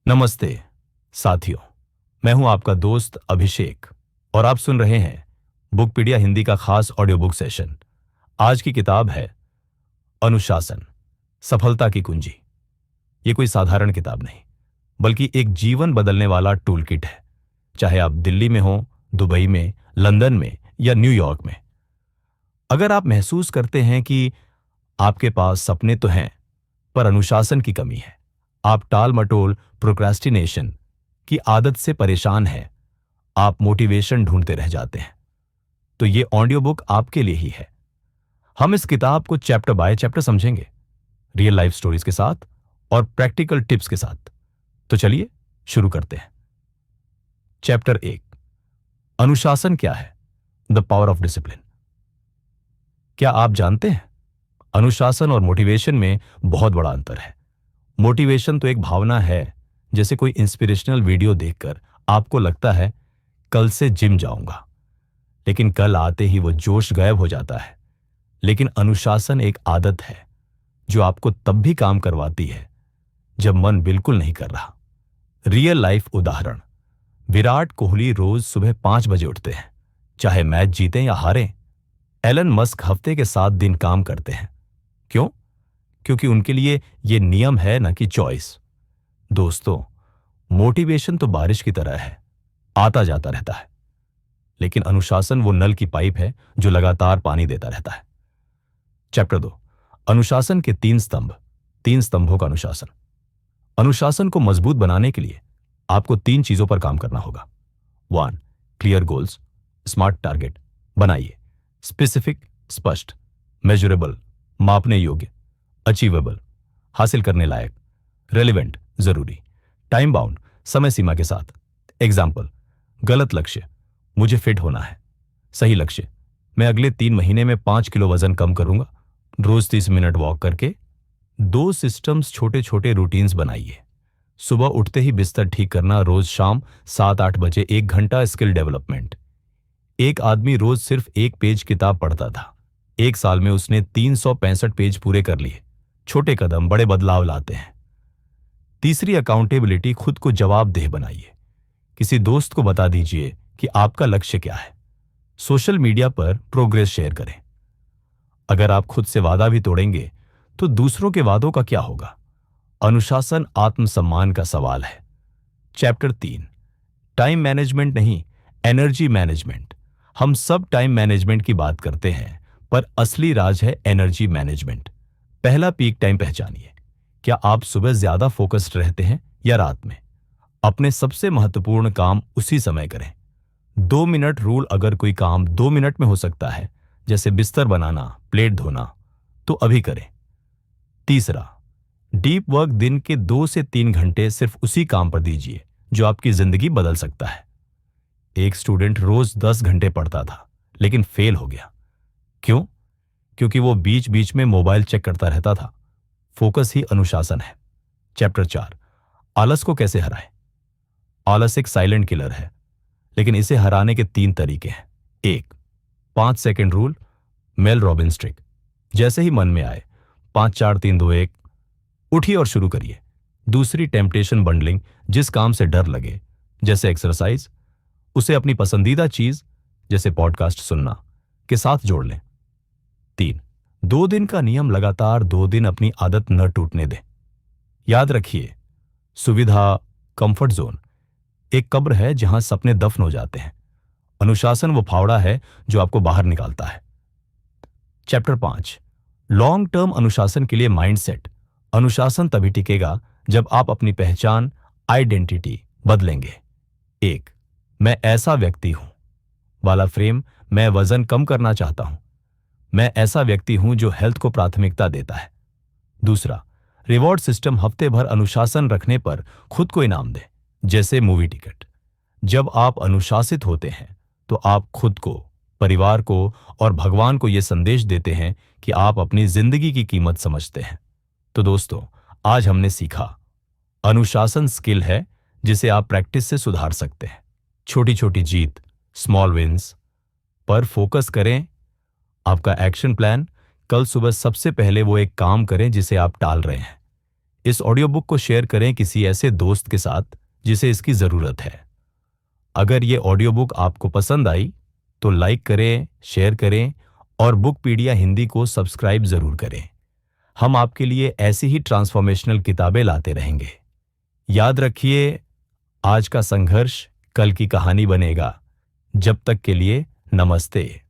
नमस्ते साथियों, मैं हूं आपका दोस्त अभिषेक और आप सुन रहे हैं बुकपीडिया हिंदी का खास ऑडियो बुक सेशन। आज की किताब है अनुशासन, सफलता की कुंजी। ये कोई साधारण किताब नहीं, बल्कि एक जीवन बदलने वाला टूल किट है। चाहे आप दिल्ली में हो, दुबई में, लंदन में या न्यूयॉर्क में, अगर आप महसूस करते हैं कि आपके पास सपने तो हैं पर अनुशासन की कमी है, आप टाल मटोल प्रोक्रेस्टिनेशन की आदत से परेशान हैं, आप मोटिवेशन ढूंढते रह जाते हैं, तो ये ऑडियो बुक आपके लिए ही है। हम इस किताब को चैप्टर बाय चैप्टर समझेंगे, रियल लाइफ स्टोरीज के साथ और प्रैक्टिकल टिप्स के साथ। तो चलिए शुरू करते हैं। चैप्टर 1, अनुशासन क्या है? The power of discipline. क्या आप जानते हैं, अनुशासन और मोटिवेशन में बहुत बड़ा अंतर है। मोटिवेशन तो एक भावना है, जैसे कोई इंस्पिरेशनल वीडियो देखकर आपको लगता है कल से जिम जाऊंगा, लेकिन कल आते ही वो जोश गायब हो जाता है। लेकिन अनुशासन एक आदत है जो आपको तब भी काम करवाती है जब मन बिल्कुल नहीं कर रहा। रियल लाइफ उदाहरण, विराट कोहली रोज सुबह 5 बजे उठते हैं, चाहे मैच जीतें या हारें। एलन मस्क हफ्ते के 7 दिन काम करते हैं। क्यों? क्योंकि उनके लिए यह नियम है, न कि चॉइस। दोस्तों, मोटिवेशन तो बारिश की तरह है, आता जाता रहता है, लेकिन अनुशासन वो नल की पाइप है जो लगातार पानी देता रहता है। चैप्टर 2, अनुशासन के 3 स्तंभ, 3 स्तंभों का अनुशासन। अनुशासन को मजबूत बनाने के लिए आपको 3 चीजों पर काम करना होगा। 1, क्लियर गोल्स, स्मार्ट टारगेट बनाइए। स्पेसिफिक, स्पष्ट, मेजरेबल, मापने योग्य, अचीवेबल, हासिल करने लायक, रेलिवेंट, जरूरी, टाइम बाउंड, समय सीमा के साथ। एग्जाम्पल, गलत लक्ष्य, मुझे फिट होना है। सही लक्ष्य, मैं अगले 3 महीने में 5 किलो वजन कम करूंगा। रोज 30 मिनट वॉक करके। 2 सिस्टम्स, छोटे छोटे रूटीन्स बनाइए। सुबह उठते ही बिस्तर ठीक करना, रोज शाम 7-8 बजे 1 घंटा स्किल डेवलपमेंट। एक आदमी रोज सिर्फ 1 पेज किताब पढ़ता था, 1 साल में उसने 365 पेज पूरे कर लिए। छोटे कदम बड़े बदलाव लाते हैं। तीसरी, अकाउंटेबिलिटी, खुद को जवाबदेह बनाइए। किसी दोस्त को बता दीजिए कि आपका लक्ष्य क्या है। सोशल मीडिया पर प्रोग्रेस शेयर करें। अगर आप खुद से वादा भी तोड़ेंगे तो दूसरों के वादों का क्या होगा? अनुशासन आत्मसम्मान का सवाल है। चैप्टर 3, टाइम मैनेजमेंट नहीं, एनर्जी मैनेजमेंट। हम सब टाइम मैनेजमेंट की बात करते हैं, पर असली राज है एनर्जी मैनेजमेंट। पहला, पीक टाइम पहचानिए। क्या आप सुबह ज्यादा फोकस्ड रहते हैं या रात में? अपने सबसे महत्वपूर्ण काम उसी समय करें। 2 मिनट रूल, अगर कोई काम 2 मिनट में हो सकता है, जैसे बिस्तर बनाना, प्लेट धोना, तो अभी करें। तीसरा, डीप वर्क, दिन के 2 से 3 घंटे सिर्फ उसी काम पर दीजिए जो आपकी जिंदगी बदल सकता है। एक स्टूडेंट रोज 10 घंटे पढ़ता था, लेकिन फेल हो गया। क्यों? क्योंकि वो बीच बीच में मोबाइल चेक करता रहता था। फोकस ही अनुशासन है। चैप्टर 4, आलस को कैसे हराएं। आलस एक साइलेंट किलर है, लेकिन इसे हराने के 3 तरीके हैं। 1, 5 second rule, Mel Robbins trick. जैसे ही मन में आए 5 4 3 2 1, उठिए और शुरू करिए। दूसरी, टेम्पटेशन बंडलिंग, जिस काम से डर लगे, जैसे एक्सरसाइज, उसे अपनी पसंदीदा चीज, जैसे पॉडकास्ट सुनना, के साथ जोड़ लें। 3, 2 दिन का नियम, लगातार 2 दिन अपनी आदत न टूटने दें। याद रखिए, सुविधा, कंफर्ट जोन एक कब्र है जहां सपने दफन हो जाते हैं। अनुशासन वो फावड़ा है जो आपको बाहर निकालता है। चैप्टर 5, लॉन्ग टर्म अनुशासन के लिए माइंडसेट। अनुशासन तभी टिकेगा जब आप अपनी पहचान, आइडेंटिटी बदलेंगे। 1, मैं ऐसा व्यक्ति हूं वाला फ्रेम, मैं वजन कम करना चाहता हूं। मैं ऐसा व्यक्ति हूं जो हेल्थ को प्राथमिकता देता है। दूसरा, रिवॉर्ड सिस्टम, हफ्ते भर अनुशासन रखने पर खुद को इनाम दें, जैसे मूवी टिकट। जब आप अनुशासित होते हैं तो आप खुद को, परिवार को और भगवान को यह संदेश देते हैं कि आप अपनी जिंदगी की कीमत समझते हैं। तो दोस्तों, आज हमने सीखा, अनुशासन स्किल है जिसे आप प्रैक्टिस से सुधार सकते हैं। छोटी छोटी जीत, स्मॉल विंस पर फोकस करें। आपका एक्शन प्लान, कल सुबह सबसे पहले वो एक काम करें जिसे आप टाल रहे हैं। इस ऑडियो बुक को शेयर करें किसी ऐसे दोस्त के साथ जिसे इसकी ज़रूरत है। अगर ये ऑडियो बुक आपको पसंद आई तो लाइक करें, शेयर करें और बुकपीडिया हिंदी को सब्सक्राइब ज़रूर करें। हम आपके लिए ऐसी ही ट्रांसफॉर्मेशनल किताबें लाते रहेंगे। याद रखिए, आज का संघर्ष कल की कहानी बनेगा। जब तक के लिए नमस्ते।